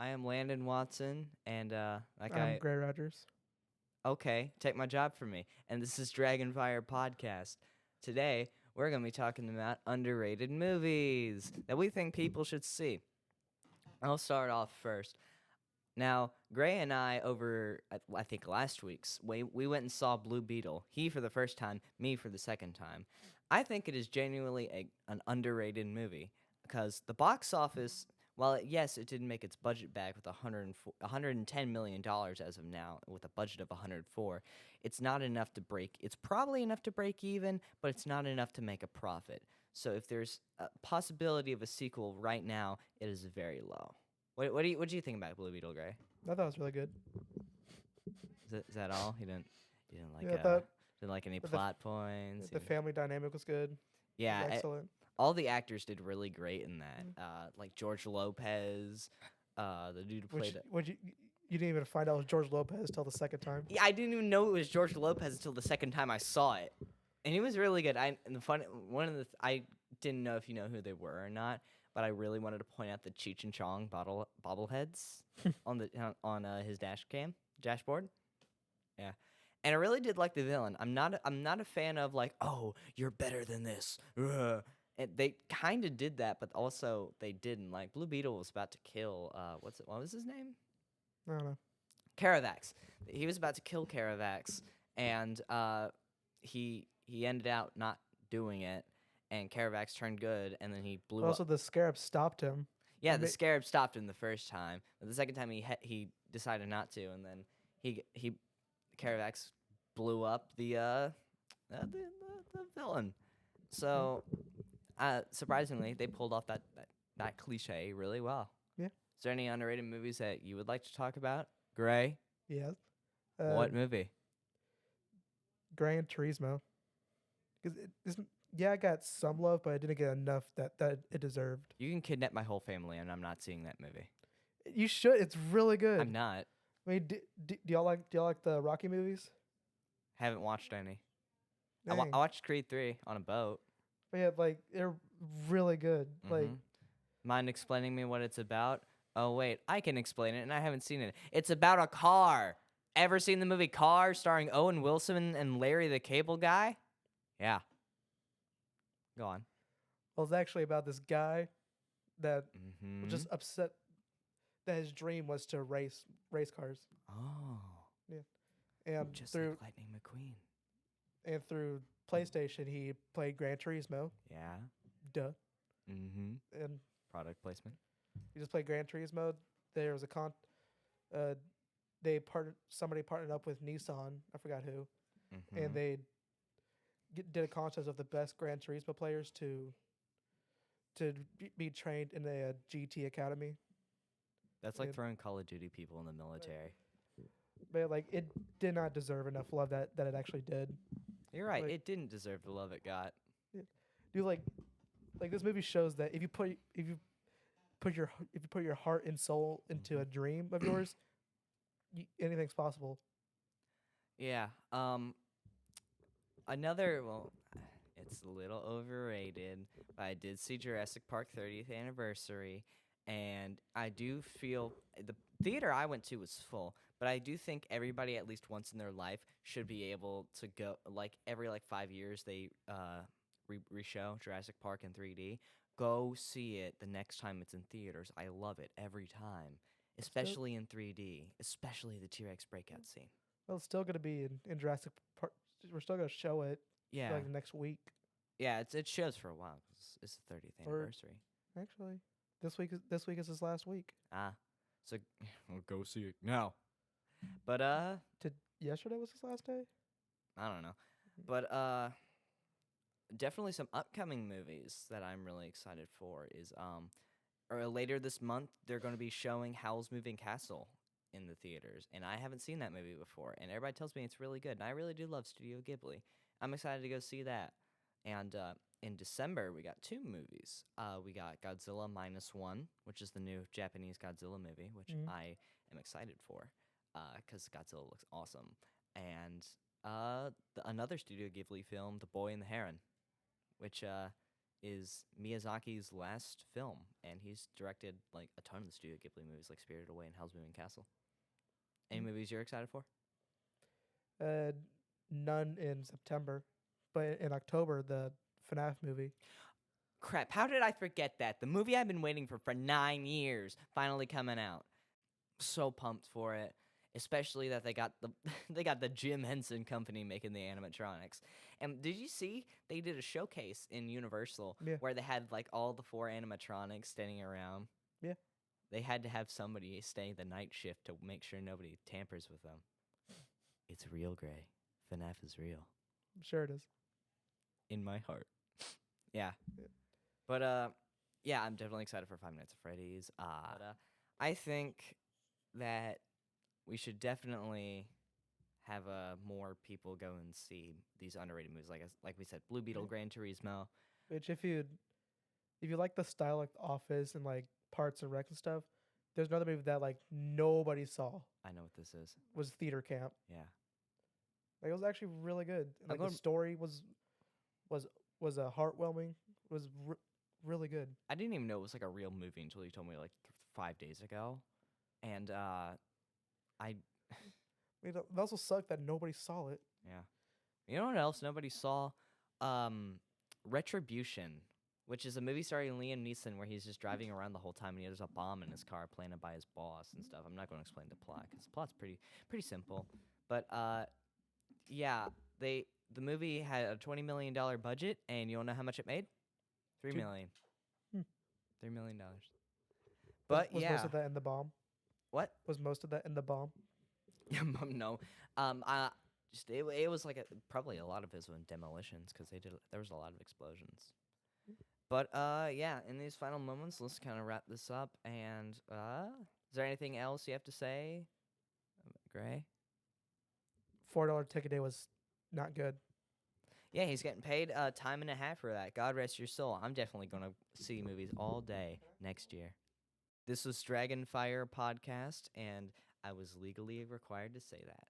I am Landon Watson, and I'm Gray Rogers. okay, take my job from me. And this is DragonFire podcast. Today, we're going to be talking about underrated movies that we think people should see. I'll start off first. Now, Gray and I, I think last week's, we went and saw Blue Beetle. He for the first time, me for the second time. I think it is genuinely an underrated movie because the box office, yes, it didn't make its budget back with $110 million as of now, with a budget of 104, it's not enough to break. It's probably enough to break even, but it's not enough to make a profit. So if there's a possibility of a sequel right now, it is very low. What do you think about Blue Beetle, Gray? I thought it was really good. Is that all? You didn't like Yeah, I thought didn't like any the plot points. the family dynamic was good. It Yeah, was excellent. all the actors did really great in that. Like George Lopez, the dude who played it. Which you didn't even find out it was George Lopez till the second time. Yeah, I didn't even know it was George Lopez until the second time I saw it, and he was really good. I didn't know if you know who they were or not, but I really wanted to point out the Cheech and Chong bobbleheads on his dashboard. Yeah. And I really did like the villain. I'm not a fan of like, oh, you're better than this. Ugh. And they kind of did that, but also they didn't. Like Blue Beetle was about to kill what was his name? I don't know. Caravax. He was about to kill Caravax, and he ended out not doing it, and Caravax turned good, and then he blew Also, up. the scarab stopped him. Yeah, And the they- scarab stopped him the first time, but the second time he decided not to, and then he Caravax blew up the villain. So surprisingly, they pulled off that cliche really well. Yeah. Is there any underrated movies that you would like to talk about, Gray? Yeah. What movie? Gran Turismo. Because I got some love, but I didn't get enough that it deserved. You can kidnap my whole family, and I'm not seeing that movie. You should. It's really good. I'm not. I mean, do y'all like the Rocky movies? Haven't watched any. I Dang. watched Creed 3 on a boat. But yeah, like they're really good. Like Mhm. Mind explaining me what it's about? Oh wait, I can explain it, and I haven't seen it. It's about a car. Ever seen the movie Car, starring Owen Wilson and Larry the Cable Guy? Yeah. Go on. well, it's actually about this guy that Mm-hmm. was just upset that his dream was to race cars. Oh. And Just through like Lightning McQueen. through PlayStation he played Gran Turismo. Yeah. Duh. Mm-hmm. And Product placement. he just played Gran Turismo. There was somebody partnered up with Nissan. I forgot who. Mm-hmm. And they did a contest of the best Gran Turismo players to be trained in a GT academy. That's like and- throwing Call of Duty people in the military. But like it did not deserve enough love that it actually did. You're right. Like- It didn't deserve the love it got. Dude, like this movie shows that if you put your heart and soul into a dream of yours, anything's possible. Yeah. It's a little overrated, but I did see Jurassic Park 30th anniversary, and I do feel the theater I went to was full, but I do think everybody at least once in their life should be able to go, like every 5 years they re-show Jurassic Park in 3D. Go see it the next time it's in theaters. I love it every time, especially in 3D, especially the T-Rex breakout scene. Well, it's still gonna be in Jurassic Park. We're still gonna show it Yeah. like next week. Yeah, it shows for a while 'cause it's the 30th Or- anniversary. Actually, this week is his last week. So we'll go see it now. But Yesterday was his last day. I don't know. But definitely some upcoming movies that I'm really excited for is or later this month they're going to be showing Howl's Moving Castle in the theaters, and I haven't seen that movie before, and everybody tells me it's really good, and I really do love Studio Ghibli. I'm excited to go see that. And in December, we got two movies. We got Godzilla -1, which is the new Japanese Godzilla movie, which Mhm. I am excited for because Godzilla looks awesome. And another Studio Ghibli film, The Boy and the Heron, which is Miyazaki's last film, and he's directed like a ton of the Studio Ghibli movies, like Spirited Away and Howl's Moving Castle. Any movies you're excited for? Uh, none in September, but in October, the FNAF movie. Crap, how did I forget that? The movie I've been waiting for 9 years finally coming out. So pumped for it, especially that they got the they got the Jim Henson Company making the animatronics. And did you see they did a showcase in Universal Yeah. where they had like all the 4 animatronics standing around? Yeah. They had to have somebody stay the night shift to make sure nobody tampers with them. It's real, Gray. FNAF is real. I'm sure it is. In my heart. Yeah. Yeah. But yeah, I'm definitely excited for Five Nights at Freddy's. I think that we should definitely have more people go and see these underrated movies. Like we said, Blue Beetle, Yeah. Gran Turismo. Which if you like the style like The Office and like Parts and Rec and stuff, there's another movie that like nobody saw I know what this is. was Theater Camp. Yeah. Like it was actually really good. And, I'm like going- the story was heartwarming. Was really good. I didn't even know it was like a real movie until you told me like 5 days ago. And I I mean, it also sucked that nobody saw it. yeah. You know what else nobody saw? Retribution, which is a movie starring Liam Neeson where he's just driving around the whole time and there's a bomb in his car planted by his boss and stuff. I'm not going to explain the plot because the plot's pretty simple. But yeah, the movie had a $20 million budget, and you don't know how much it made? $3 million. Hmm. $3 million. But was yeah, most of that in the bomb? what? Was most of that in the bomb? No. It was like probably a lot of his own demolitions because there was a lot of explosions. But yeah, in these final moments, let's kind of wrap this up. And is there anything else you have to say, Gray? $4 ticket day was not good. Yeah, he's getting paid time and a half for that. God rest your soul. I'm definitely going to see movies all day next year. This was DragonFire podcast, and I was legally required to say that.